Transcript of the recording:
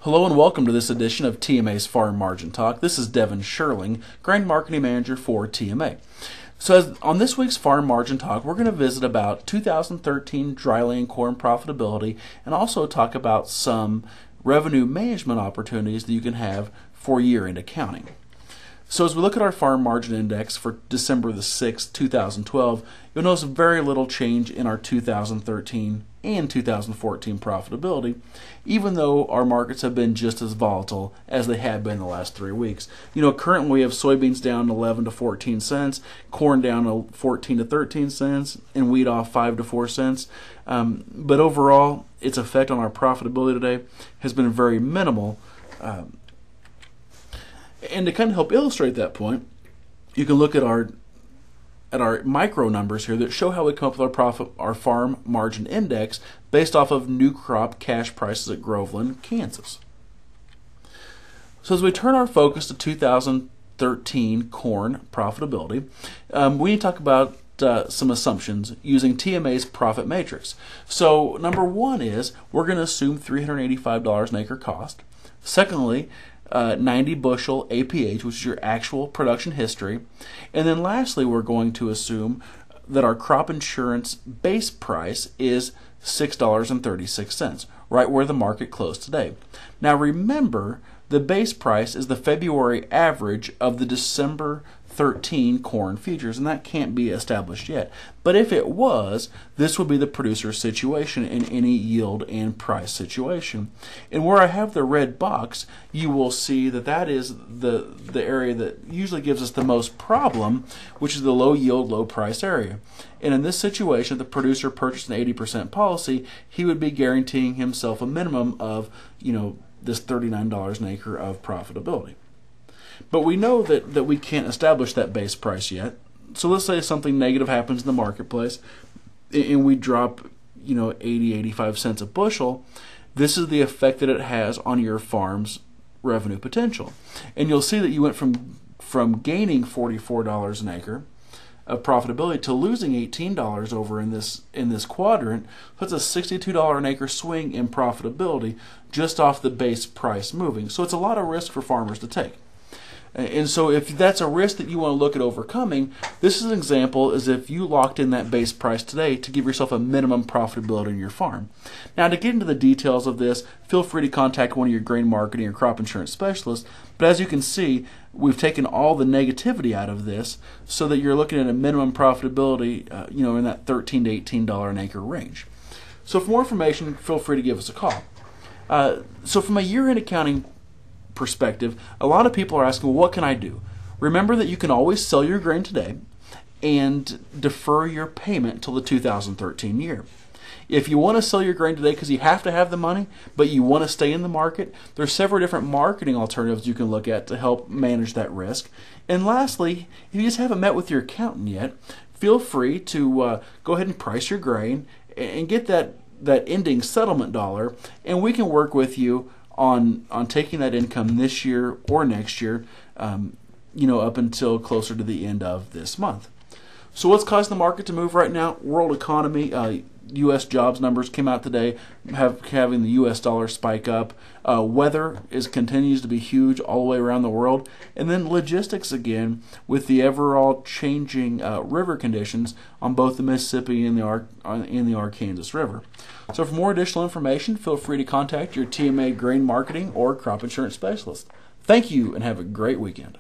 Hello and welcome to this edition of TMA's Farm Margin Talk. This is Devin Schierling, Grain Marketing Manager for TMA. On this week's Farm Margin Talk, we're going to visit about 2013 dryland corn profitability and also talk about some revenue management opportunities that you can have for year-end accounting. So as we look at our Farm Margin Index for December the 6th, 2012, you'll notice very little change in our 2013 and 2014 profitability, even though our markets have been just as volatile as they have been the last 3 weeks. Currently we have soybeans down 11 to 14 cents, corn down 14 to 13 cents, and wheat off 5 to 4 cents. But overall, its effect on our profitability today has been very minimal. And to kind of help illustrate that point, you can look at our micro numbers here that show how we come up with our farm margin index based off of new crop cash prices at Groveland, Kansas. So as we turn our focus to 2013 corn profitability, we need to talk about some assumptions using TMA's profit matrix. So number one is we're going to assume $385 an acre cost. Secondly, 90 bushel APH, which is your actual production history. And then lastly, we're going to assume that our crop insurance base price is $6.36, right where the market closed today. Now remember, the base price is the February average of the December 13 corn futures, and that can't be established yet. But if it was, this would be the producer's situation in any yield and price situation. And where I have the red box, you will see that that is the area that usually gives us the most problem, which is the low yield, low price area. And in this situation, if the producer purchased an 80% policy, he would be guaranteeing himself a minimum of, this $39 an acre of profitability. But we know that we can't establish that base price yet. So let's say something negative happens in the marketplace and we drop 80, 85 cents a bushel. This is the effect that it has on your farm's revenue potential. And you'll see that you went from gaining $44 an acre of profitability to losing $18 over in this quadrant. That's a $62 an acre swing in profitability just off the base price moving. So it's a lot of risk for farmers to take. And so if that's a risk that you want to look at overcoming, this is an example as if you locked in that base price today to give yourself a minimum profitability in your farm. Now, to get into the details of this, feel free to contact one of your grain marketing or crop insurance specialists. But as you can see, we've taken all the negativity out of this so that you're looking at a minimum profitability in that $13 to $18 an acre range. So for more information, feel free to give us a call. So from a year-end accounting perspective, a lot of people are asking, well, what can I do? Remember that you can always sell your grain today and defer your payment till the 2013 year. If you want to sell your grain today because you have to have the money, but you want to stay in the market, there's several different marketing alternatives you can look at to help manage that risk. And lastly, if you just haven't met with your accountant yet, feel free to go ahead and price your grain and get that ending settlement dollar, and we can work with you on taking that income this year or next year, up until closer to the end of this month. So what's causing the market to move right now? World economy, U.S. jobs numbers came out today, having the U.S. dollar spike up. Weather continues to be huge all the way around the world. And then logistics again, with the overall changing river conditions on both the Mississippi and the Arkansas River. So for more additional information, feel free to contact your TMA grain marketing or crop insurance specialist. Thank you and have a great weekend.